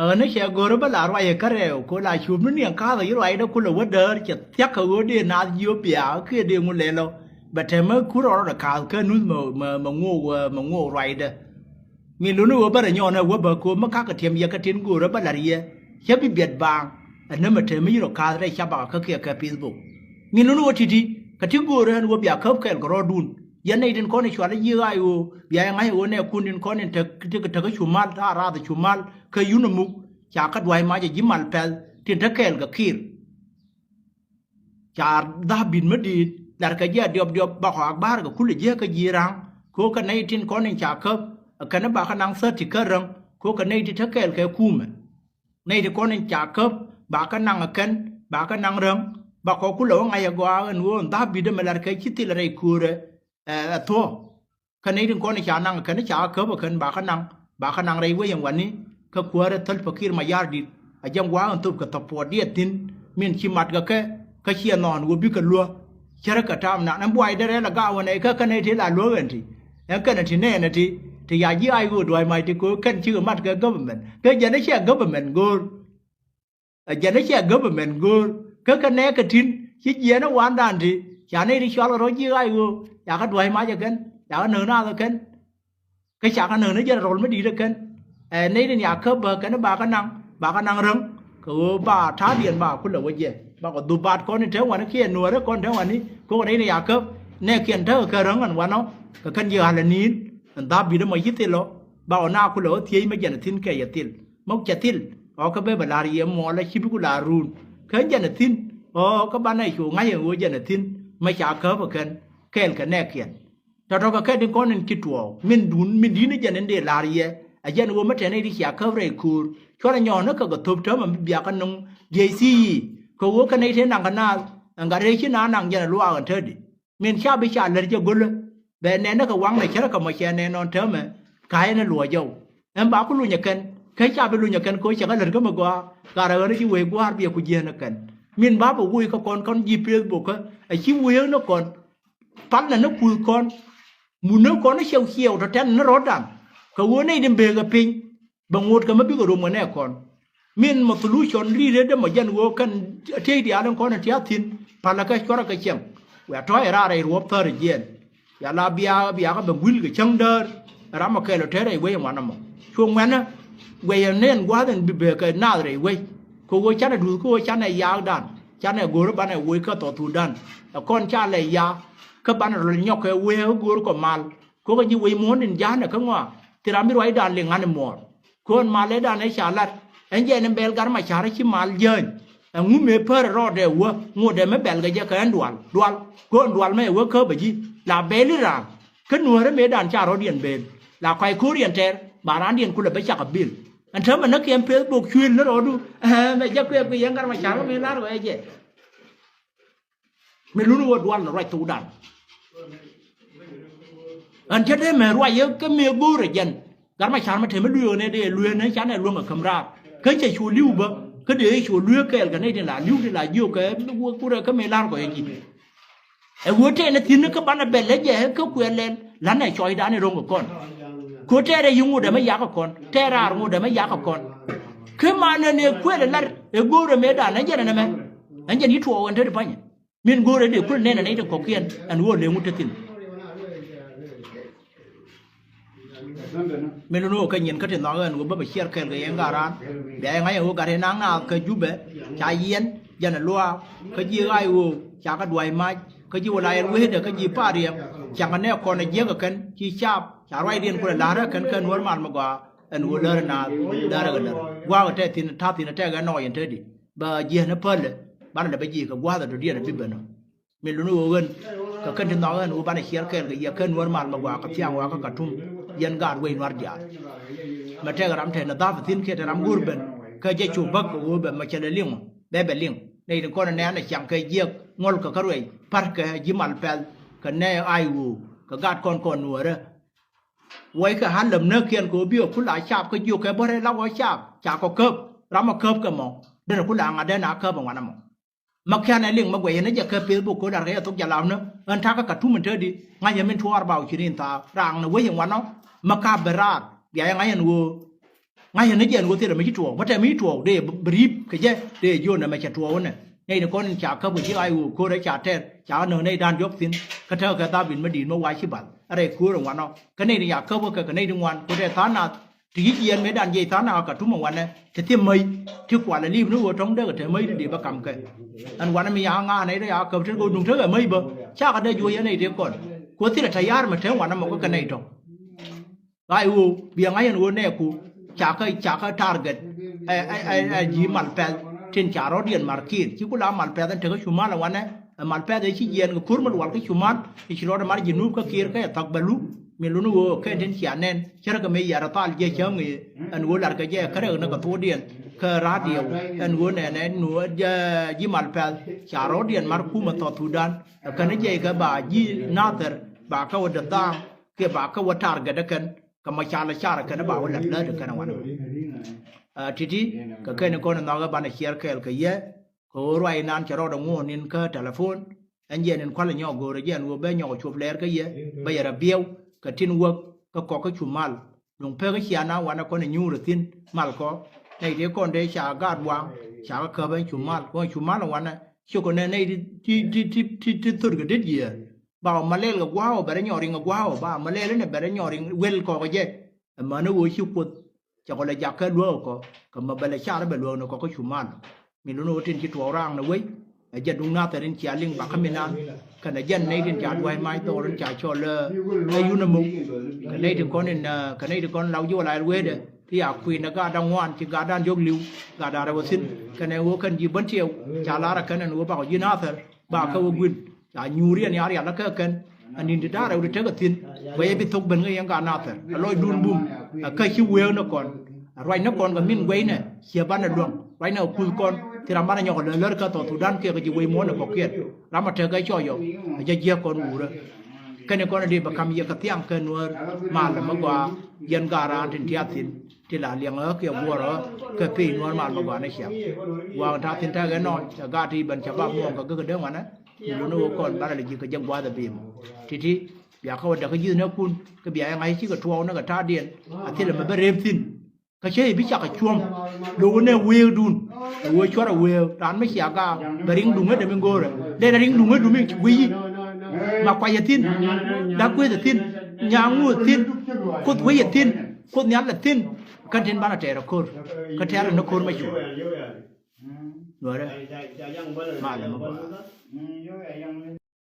ne che goro ba la rwa ye kare ko la chu ni an ka yi rwa da ku lo wada che tya ka go de na yo bia ke de mu le lo ba te ma ku ro da ka ke nu ma ngo rwa da mi lu nu ba da nyo na wo ba ko ma ka ka tem ye ka tin goro ba la ye che bi biet bang an ne ma te mi ro ka da cha ba ka ke ka Facebook mi lu nu wo ti ti ka tin goro han wo bia ka ka ko ro dunยันในดินคนในชวนยี่ไอโอยังไงโอเนี่ยคุณดินคนเนี่ยเธอก็ชุมาลท่าราดชุมาลเคยยุ่นมุกจากกัดไว้มาจะยิ้มมัลเปลที่เธอแก่กับขีรจากดาบินไม่ดีแต่ก็เยอะเดียวบักหักบ้านกับคุณเลยเยอะก็ยีรังโคกันในดินคนในจากครับกันนั้นบักนังเสือที่เกรังโคกันในที่เธอแก่กับคุ้มในที่คนในจากครับบักนังกันบักนังรังบักขอคุณเหล่าไงก็อ่านว่าดาบินมันอะไรคิดที่อะไรคูเรทัวคันนี้ถึงคนในชานังคันนี้ชาเกิดว่าคันบาขันังไรเว้ยอย่างวันนี้ก็กลัวจะทัลฟักร์มายาดิอาจจะว่าอันตุบกับตะปวดเดียดินมีนชิมัดก็แค่ก็เชียนอนวัวบิกันลัวเชื่อก็ตามนะน้ำบวยได้แล้วก็วันนี้ก็คันนี้ที่ลาลัวกันทีแล้วกันที่แน่นะที่อยากยี่ไอ้กูด้วยไม่ที่กูคันชื่อมัดก็ government ก็ยังได้เชื่อ government กูยังได้เชื่อ government กูก็คันนี้ก็ทิ้งคิดเย็นนะวันด้านที่ชาในที่ชอลเรายี่ไอ้กูอยากก็ด้วยมาจะกันอยากก็เนื้อหน้าจะกันก็อยากก็เนื้อจะร้อนไม่ดีจะกันในที่อยากเข้าเบอร์กันบากันนังรังก็บาท้าเดียนบาคุณเหล่าเย่บาก็ดูบาดคนเท่าวันนี้เขียนหนัวแล้วคนเท่าวันนี้ก็วันนี้อยากเข้าเนี่ยเขียนเท่ากับรังกันวันนั้นก็กันเยอะหันนี้ดาบิดมายึดติดล้อบาหน้าคุณเหล่าเที่ยไม่ยันทิ้งแก่ยัดติดมุกยัดติดอ๋อก็เป็นเวลาเรียมอและชิบุกุลารูนเคยยันทิ้งอ๋อก็บ้านไหนอยู่ง่ายอย่างวัวยันทิ้งไม่อยากเข้าเหมือนกันแค่กันแน่เขียนแต่เราก็แค่ดึงก้อนนึงคิดตัวมินดุนมินดีนี่จะนั่นเดลารีเอไอ้ยันวัวไม่ใช่ในที่อยากเข้าเรื่องคูช่วยย้อนนักก็ทุบเธอมันเบียกันนงเจซี่ก็วัวกันในที่นั่งกันน่าอังการเรื่องที่นั่งยันรัวกันเธอดิมินชาบิชาเลยจะกุลแบบนั้นนักก็วางในเชื่อก็มาแชร์แน่นอนเธอมันขายนั่นรัวเจ้าเอ็มบ้าก็รู้อย่างกันใครชาไปรู้อย่างกันก็จะกันเลยก็มากว่าการอะไรที่เวกว่าเบียกุเยนกันมินบ้าบอกวุ้ยก็คนยีเปรี้ยวบอกไอ้ชิวเวนักคนปั้นนั่นนักคุยคนมุนนักคนนั่นเชี่ยวแต่แทนนั่นรถดังเขาว่าในเดิมเบกพิงบางวันก็ไม่พิกรมันแน่คนมินมาทะลุชนรีเรื่องมายันวัวกันเที่ยวที่อะไรคนนั่นเที่ยวทิ้งพันละก็ชอบก็เชี่ยงว่าท้อยอะไรรัวเธอเย็นอย่าลาเบียก็แบบวิ่งกับช่างเดินรามาเคยเราเท่าไรเว้ยวันนั้นมั้งช่วงนั้นนะเว้ยเน้นกว่าแต่เบกหน้าไรเว้ยเขาว่าฉันดูเขาว่าฉันในยาวดันฉันในกูรู้บ้านในเว้ยก็ต่อทูดันแต่ก่อนฉันเลยยาก็บ้านเราเนี่ยเคยเว้ยกูรู้ก็มาเขาก็ยิ่งเว้ยม้วนดินยาเนี่ยเขาว่าที่เราไม่รู้ไอ้ดันเลี้ยงงานหมดคนมาเลยดันในชาลัดเอ็นเจนเบลการมาชาร์ชิมาลเยินงูเมเพอร์รอดเดี๋ยวงูเดี๋ยวไม่เบลก็จะแค่ด่วนคนด่วนไม่เว้ยเขาไปยี่ลาเบลลี่ร่างขึ้นหัวแล้วไม่ดันชาเราเดียนเบลลาใครคูเรียนเจอบาร้านเดียนคุณเลยไปจักกับบิลอันเธอมันนักเขียนเฟซบุ๊กช่วยแล้วเราดูไม่จะเกิดไปยังการมาชาร์ไม่ลาหรอกไอ้เจไม่รู้ว่าด่วนอะไรตูดันอันเช่นนี้แม่รวยเยอะก็มีบูรยันการมาชาร์มาเทไม่ดูเนี่ยเดี๋ยวรวยเนี่ยฉันเนี่ยรวมกับคำราเคยจะชูลิ้วบ่ก็เดี๋ยวชูเลือกแก่กันในเดี๋ยวละลิ้วเดี๋ยวละยิ้วก็วัวกูเลยก็ไม่ลาก็ยังกินไอ้วัวเท่เนี่ยทีนึงก็บ้านเบลเล่เจ้ก็คุยเล่นหลานเนี่ยชอยด้านในโรงกับคนกูเท่ได้ยุ่งเดี๋ยวไม่อยากกับคนเท่รางูเดี๋ยวไม่อยากกับคนคือมาเนี่ยคุยเล่นไอ้กูเดี๋ยวไม่ได้นั่นเจ้าเนี่ยไหมนั่นเจ้านี่ทัวร์กันเท่าไหร่เนี่ยมินกูเดี๋ยวคุยเนี่ยในตรงขบเขียนอันวัวเลี้ยงมุดทิ้งไม่รู้ว่าเคยเห็นเขาถึงน้องเอิญว่าแบบเชียร์เคยเลยยังการันเดี๋ยวยังไงว่าการเห็นนางน่ะเคยยุบเบะชายเย็นยันลัวเคยยี่ไอ้วัวจากกระด้วยไม้เคยยี่วันไรรู้เหตุเคยยี่ป้าเรียงจากกันเนี่ยคนเยอะกันที่ชอบชาวไร่เดียนคนละระกันนวลมันมากกว่าอันวัวเลิศนาดาร์กันเลยว่าก็เท่ทินทับทินเท่กันน้อยอย่างเท่ดิบ่ยี่นั่นเพิ่นเลยบ้านเราไปยี่กับว่าแต่เดียนเป็นแบบนั้นไม่รู้ว่าเงินก็ขึ้นถึงน้องเอิญว่าบ้านเชียร์เคยยี่ขึ้นนวลมันมากกว่ากับเที่ยงว่าก็กระทุ่มยันการเวนวาร์ดยามาเทกรำเทนดาฟทินเคตรำกูร์เบนเคยจะจูบกูร์เบนมาเชลเลี้ยงแบบเลี้ยงในตรงคนนั้นเนี่ยยังเคยเยี่ยงอลก็กระรวยพาร์คยิมัลเปลกันแน่ไอวูก็กาดคนหัวเร่ไว้ก็หันลำเนื้อเขียนกูบิวผู้หลายชาบก็อยู่แค่บ่ได้เล่าว่าชาบจากก็เคิบรำมาเคิบก็มองเดินผู้หลางอ่ะเดินหน้าเคิบบางวันน่ะมองมาแค่ในเลี้ยงมาเวยนั่นจะเคยเปลี่ยนบุคคลอะไรทุกอย่างแล้วเนอะอันท้าก็กระทุ่มมันเธอดีงั้นยังเป็นทัวร์เบาชิรินตารางนะเว้ยอย่างวันเนาะมาคาเบราดอย่างไงยันวัว ngay hiện nay giờ ngô tiền là mấy cái chuột, bắt đầu mấy chuột để brief cái gì để vô là mấy cái chuột này, này là con chả cấp cái ai u cô đấy chả tên chả nợ này đàn dốc tin, cái thằng cái ta bình mới đi mà quay chi bận, ở đây cô rồi nó, cái này là cấp cái này đúng ngoan, cô đây thán nào thì yên mấy đàn dây thán nào cả chúng mà ngoan này, thì tiêm mây, thì quả là live nó ở trong đó cái mây để bắt cầm cái, anh ngoan mình ăn ngang này đấy à cầm trên cô đúng thứ ở mây bờ, chắc cái đây vui cái này thì còn, cô thì là thay ar mà thế ngoan nó một cái này trong, ai u biếng ai anh này cô chả cái target gì mal pel trên chả rõ điện market chứ có làm mal pel thì cái chuma làวันnày mal pel đấy chỉ yên cái curma luar cái chuma thì chỉ lo mà chỉ nuốt cái kia cái tắc balu mình luôn nuốt cái trên chả nên chứ cái mấy giờ ta chơi chơi người anh uống là cái gì cái đó nó có thua điện cái radio anh uống này nuốt gì mal pel chả rõ điện mà cũng mà thua đan cái này gì cái bà gì nader bà cái vật đó cái bà cái vật target đó cái mà chả cái nó bảo là lỡ được cái nào titi cái này con nó cái bạn share cái gì có rồi nan cho rồi ngô nên cái telephone anh giờ nên quan là nhau rồi giờ ngô bé nhau chụp lẻ cái gì bây giờ là biêu cái tin work cái có cái chùm mal dùng pe cái xia nàoวันcon này nhu rồi tin mal có này thì con đấy chả gạt wang chả cái bên chùm mal làวันnày cho con này thì tôi cái đấy gì bảo mà lên cái wow bé nhỏ riêng cái wow bảo mà lên này bé nhỏ riêng well có cái gì mà nó uống chụp cho con là giặc cái lúa có còn mà bây giờ cha nó bây lúa nó có cái chùm man mình luôn nói trên cái chỗ rang nó quấy giờ đúng na từ đến chia linh bạc cái miền Nam cái này dân này đến trả đuôi mai to đến trả cho là cái u nằm cái này thì con nên cái này thì con lau vô lại quê đấy thì à quỳ nó gà đang ngoan chỉ gà đang dốc liu gà đang đâu xin cái này vô cần gì bấn chiều trả lá là cái này vô bảo gì na thôi bảo cái vô quyền trả nhuri anh ấy là cái cần anh nhìn ra đâu được cái tiền vậy bị thục bên cái yang gà na thôi lôi đun bùm cái chiu quê nó còn rồi nó còn cái miếng quê này chia ban là luôn rồi nó cùi con thì làm ăn nhỏ lớn cái tổ thủ đan kia cái gì quê muốn là có kiện làm mà chơi cái cho yo giờ con ngủ rồi cái này con đi bắt cầm giờ cái tiếng cái nuôi mà là mà qua dân gà ra trên thiệt thì là liang ở kia vua đó cái pin nuôi mà qua này xẹp qua ta thiên ta cái non gà thì bên chợ bắp mua cái đứa mà nó còn bắt là gì cái dân qua the beam thì bây giờ được cái gì nó kun cái bây giờ ngay chỉ cái trâu nó cái ta điện thì là mình rem tin cái chế bị chắc cái chuông đồ này wheel đun wheel cho là wheel đàn mấy xia cả cái ring đúng hết để mình go rồi đây là ring đúng hết đúng mình quý mà quay tin đã quay được tin nhà ngủ tin cốt quay tin cốt nhát là tin cái trên bán là trẻ là cốt cái trẻ là nó cốt mấy chuột rồi đấy mà là